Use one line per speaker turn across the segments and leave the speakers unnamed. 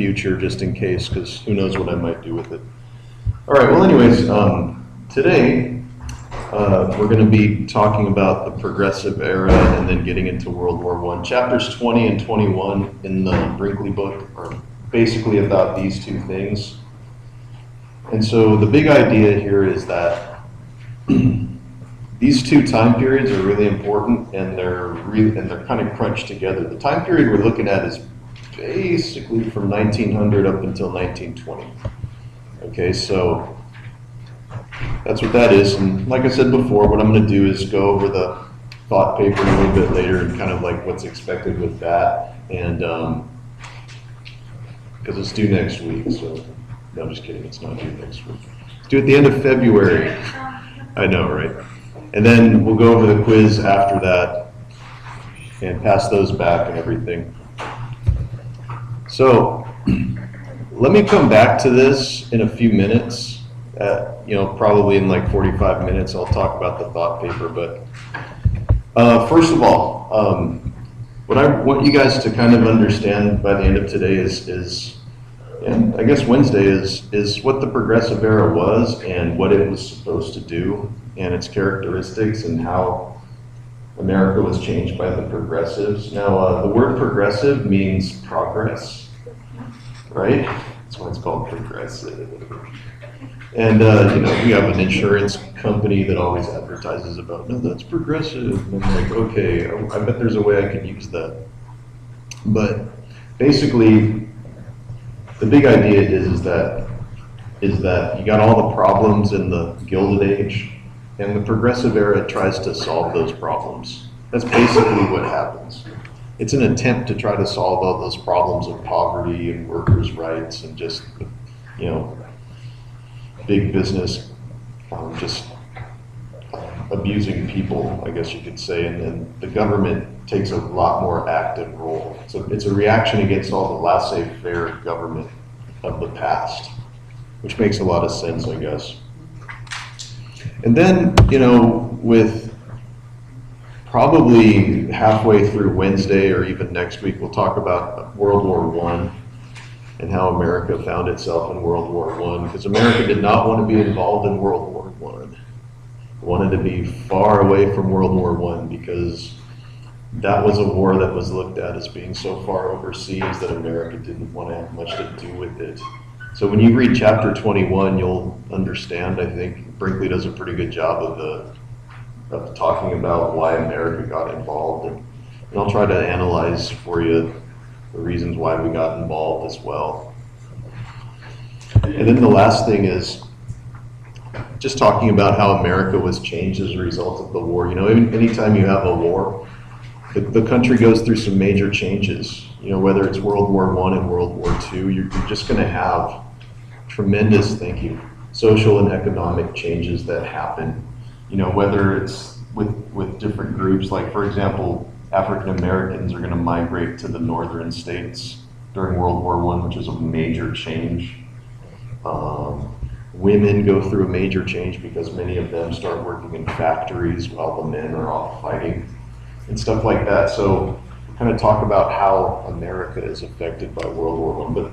future just in case, because who knows what I might do with it. All right, well anyways, today we're going to be talking about the Progressive Era and then getting into World War I. Chapters 20 and 21 in the Brinkley book are basically about these two things. And so the big idea here is that these two time periods are really important, and they're kind of crunched together. The time period we're looking at is basically from 1900 up until 1920. Okay, so that's what that is. And like I said before, what I'm going to do is go over the thought paper a little bit later and kind of like what's expected with that. And because it's due next week, so no, I'm just kidding. It's not due next week. It's due at the end of February. I know, right? And then we'll go over the quiz after that and pass those back and everything. So let me come back to this in a few minutes. Probably in like 45 minutes, I'll talk about the thought paper. But first of all, what I want you guys to kind of understand by the end of today is and I guess Wednesday is what the Progressive Era was and what it was supposed to do and its characteristics and how America was changed by the progressives. Now, the word progressive means progress, right? That's why it's called progressive. And, we have an insurance company that always advertises about, no, that's progressive. And I'm like, okay, I bet there's a way I could use that. But basically, the big idea is that you got all the problems in the Gilded Age, and the Progressive Era tries to solve those problems. That's basically what happens. It's an attempt to try to solve all those problems of poverty and workers' rights and just, big business abusing people, I guess you could say, and then the government takes a lot more active role. So it's a reaction against all the laissez-faire government of the past, which makes a lot of sense, I guess. And then, with probably halfway through Wednesday or even next week, we'll talk about World War I and how America found itself in World War I, because America did not want to be involved in World War I. Wanted to be far away from World War I because that was a war that was looked at as being so far overseas that America didn't want to have much to do with it. So when you read chapter 21, you'll understand, I think, Brinkley does a pretty good job of talking about why America got involved. And I'll try to analyze for you the reasons why we got involved as well. And then the last thing is just talking about how America was changed as a result of the war. Anytime you have a war, the country goes through some major changes. Whether it's World War I and World War II, you're just going to have tremendous, social and economic changes that happen. Whether it's with different groups, like for example, African Americans are going to migrate to the northern states during World War I, which is a major change. Women go through a major change because many of them start working in factories while the men are off fighting and stuff like that. So we'll kind of talk about how America is affected by World War I. But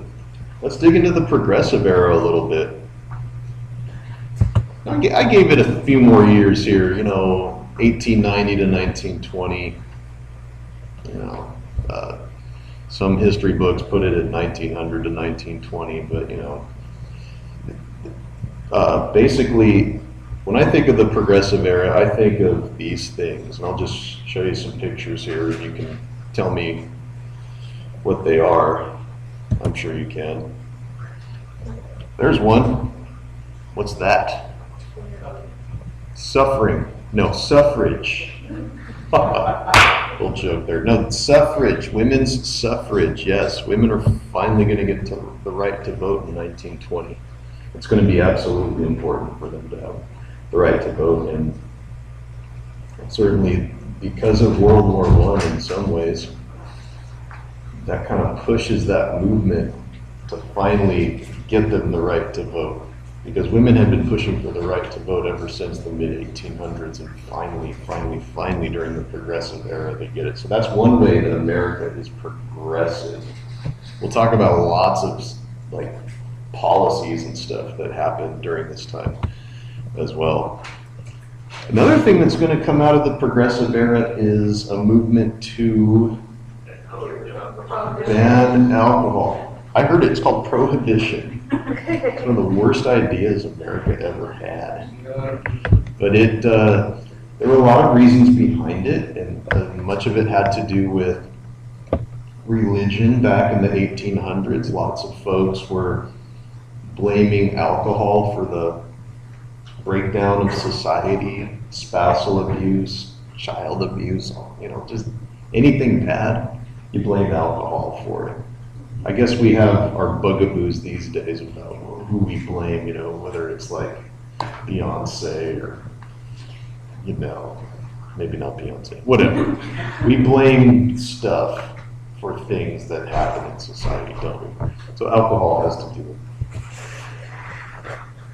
let's dig into the Progressive Era a little bit. I gave it a few more years here, 1890 to 1920. Some history books put it at 1900 to 1920, but basically, when I think of the Progressive Era, I think of these things, and I'll just show you some pictures here, and you can tell me what they are. I'm sure you can. There's one. What's that? Suffering. No, suffrage. Little joke there. No, suffrage. Women's suffrage. Yes, women are finally going to get the right to vote in 1920. It's going to be absolutely important for them to have the right to vote, and certainly because of World War I in some ways, that kind of pushes that movement to finally get them the right to vote. Because women had been pushing for the right to vote ever since the mid-1800s, and finally during the Progressive Era they get it. So that's one way that America is progressive. We'll talk about lots of like policies and stuff that happened during this time as well. Another thing that's going to come out of the progressive era is a movement to ban alcohol. I heard it's called prohibition. It's one of the worst ideas America ever had. But there were a lot of reasons behind it, and much of it had to do with religion back in the 1800s. Lots of folks were blaming alcohol for the breakdown of society, spousal abuse, child abuse, just anything bad, you blame alcohol for it. I guess we have our bugaboos these days about who we blame, whether it's like Beyonce or, maybe not Beyonce, whatever. We blame stuff for things that happen in society, don't we? So alcohol has to do with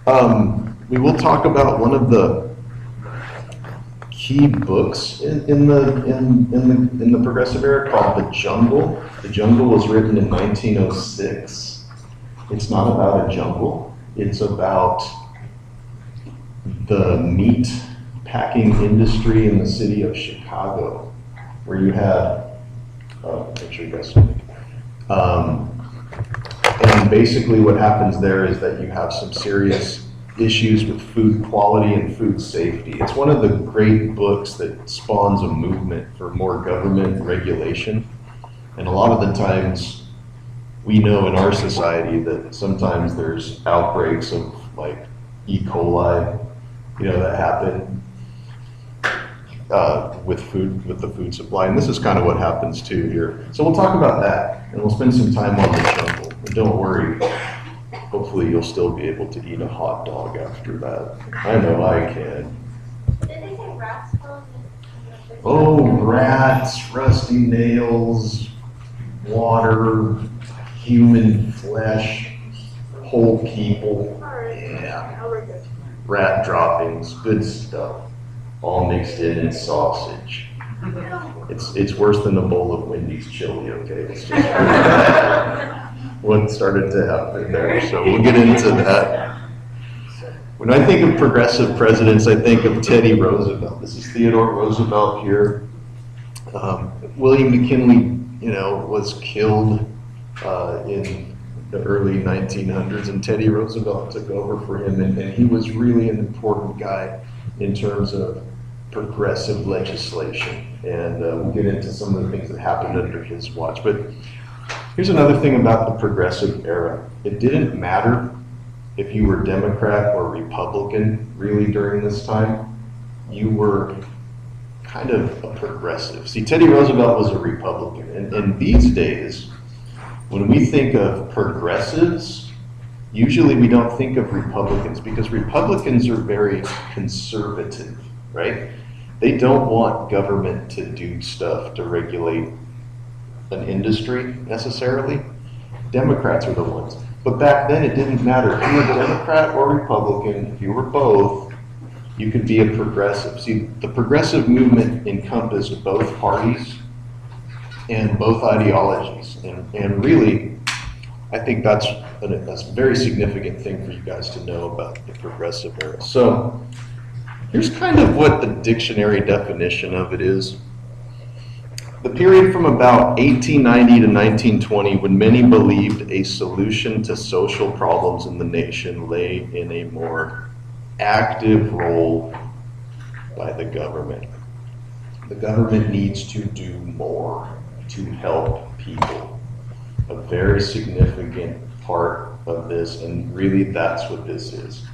it. We will talk about one of the key books in the progressive era called The Jungle. The Jungle was written in 1906. It's not about a jungle. It's about the meat packing industry in the city of Chicago, where you had, make sure you guys can and basically what happens there is that you have some serious issues with food quality and food safety. It's one of the great books that spawns a movement for more government regulation. And a lot of the times we know in our society that sometimes there's outbreaks of like E. coli, that happen with the food supply. And this is kind of what happens too here. So we'll talk about that and we'll spend some time on the jungle. And don't worry, hopefully you'll still be able to eat a hot dog after that. I know I can.
Did they say rats?
Oh, rats, rusty nails, water, human flesh, whole people. Yeah. Rat droppings, good stuff, all mixed in sausage. It's worse than a bowl of Wendy's chili, okay? It's just what started to happen there, so we'll get into that. When I think of progressive presidents, I think of Teddy Roosevelt. This is Theodore Roosevelt here. William McKinley, was killed in the early 1900s, and Teddy Roosevelt took over for him, and he was really an important guy in terms of progressive legislation. And we'll get into some of the things that happened under his watch. But here's another thing about the progressive era. It didn't matter if you were Democrat or Republican really during this time. You were kind of a progressive. See, Teddy Roosevelt was a Republican. And these days, when we think of progressives, usually we don't think of Republicans because Republicans are very conservative, right? They don't want government to do stuff to regulate an industry necessarily. Democrats are the ones. But back then it didn't matter if you were Democrat or Republican, if you were both, you could be a progressive. See, the progressive movement encompassed both parties and both ideologies. And really, I think that's a very significant thing for you guys to know about the progressive era. So here's kind of what the dictionary definition of it is. The period from about 1890 to 1920, when many believed a solution to social problems in the nation lay in a more active role by the government. The government needs to do more to help people. A very significant part of this, and really that's what this is.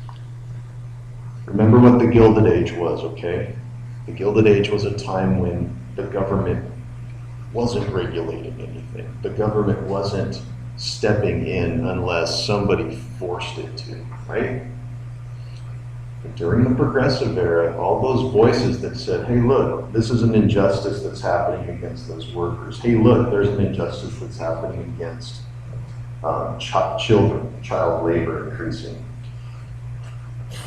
Remember what the Gilded Age was, okay? The Gilded Age was a time when the government wasn't regulating anything. The government wasn't stepping in unless somebody forced it to, right? But during the progressive era, all those voices that said, hey, look, this is an injustice that's happening against those workers. Hey, look, there's an injustice that's happening against children, child labor increasing.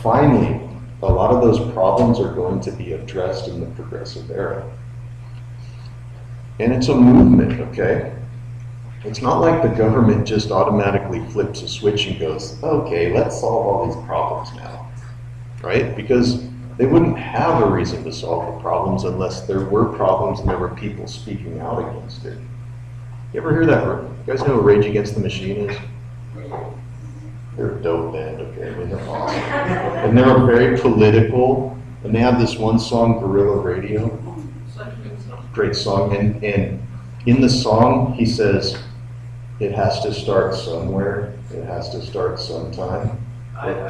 Finally, a lot of those problems are going to be addressed in the progressive era. And it's a movement, okay? It's not like the government just automatically flips a switch and goes, okay, let's solve all these problems now, right? Because they wouldn't have a reason to solve the problems unless there were problems and there were people speaking out against it. You ever hear that? You guys know what Rage Against the Machine is? They're a dope band, okay? I mean, they're awesome. And they were very political, and they have this one song, Guerrilla Radio. Great song, and in the song, he says, it has to start somewhere, it has to start sometime.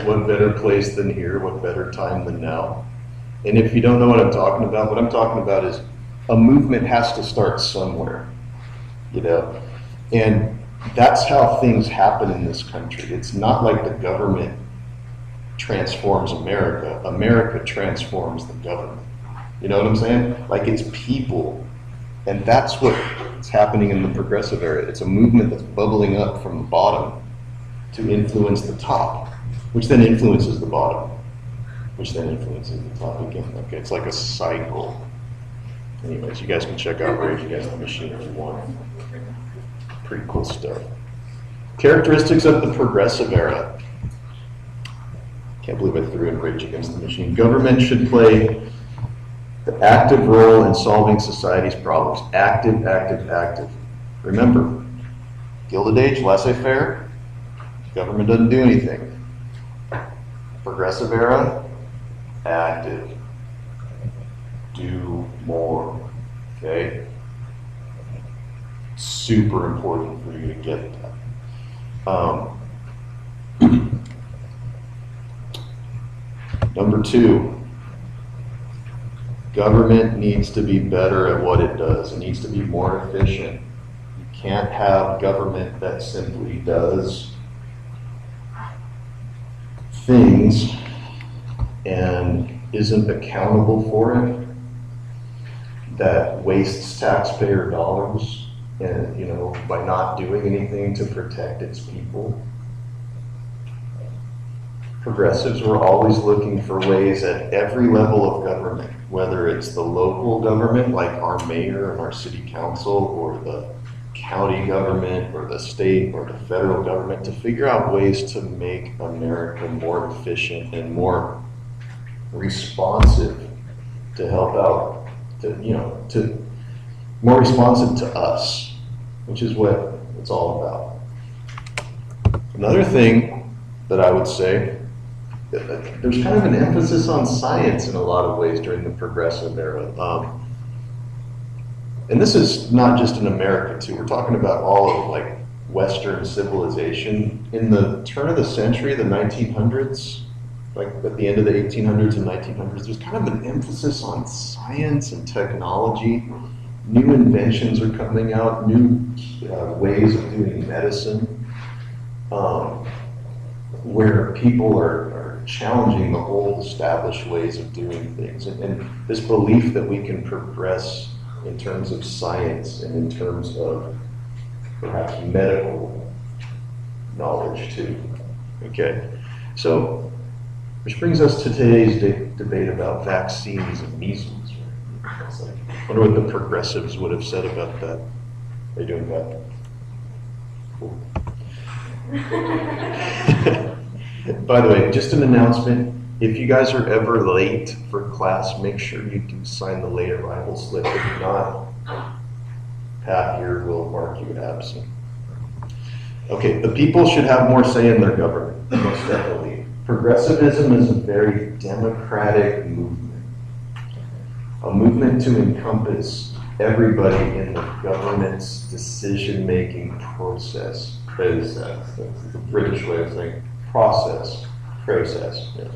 What better place than here, what better time than now? And if you don't know what I'm talking about is a movement has to start somewhere, you know? And that's how things happen in this country. It's not like the government transforms America. America transforms the government. You know what I'm saying? Like, it's people. And that's what's happening in the progressive era. It's a movement that's bubbling up from the bottom to influence the top, which then influences the bottom, which then influences the top again. Okay, it's like a cycle. Anyways, you guys can check out Rage Against the Machine if you want. Pretty cool stuff. Characteristics of the progressive era. Can't believe I threw in Rage Against the Machine. Government should play the active role in solving society's problems. Active, active, active. Remember, Gilded Age, laissez-faire. Government doesn't do anything. Progressive era, active. Do more. Okay? Super important for you to get that. Number 2, government needs to be better at what it does. It needs to be more efficient. You can't have government that simply does things and isn't accountable for it, that wastes taxpayer dollars and, you know, by not doing anything to protect its people. Progressives were always looking for ways at every level of government, whether it's the local government, like our mayor and our city council, or the county government, or the state, or the federal government, to figure out ways to make America more efficient and more responsive to help out, to more responsive to us, which is what it's all about. Another thing that I would say, there's kind of an emphasis on science in a lot of ways during the progressive era. And this is not just in America too, we're talking about all of like Western civilization. In the turn of the century, the 1900s, like at the end of the 1800s and 1900s, there's kind of an emphasis on science and technology. New inventions are coming out, new ways of doing medicine, where people are challenging the old established ways of doing things. And this belief that we can progress in terms of science and in terms of perhaps medical knowledge too. Okay, so which brings us to today's debate about vaccines and measles. It's like, I wonder what the progressives would have said about that. They doing that? Cool. By the way, just an announcement. If you guys are ever late for class, make sure you do sign the late arrival slip. If not, Pat here will mark you absent. Okay, the people should have more say in their government, most definitely. Progressivism is a very democratic movement. A movement to encompass everybody in the government's decision-making process. That's the British way of saying process. Yeah.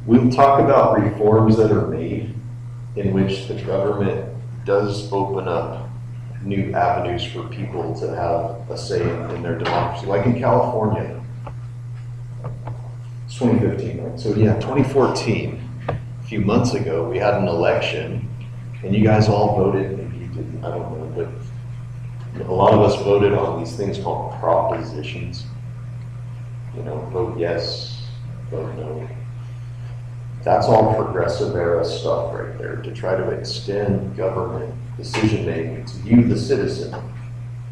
We'll talk about reforms that are made in which the government does open up new avenues for people to have a say in their democracy, like in California. It's 2015, right? So yeah, 2014, a few months ago, we had an election, and you guys all voted, maybe you didn't, I don't know, but a lot of us voted on these things called propositions. You know, vote yes, vote no. That's all progressive era stuff right there, to try to extend government decision making to you, the citizen,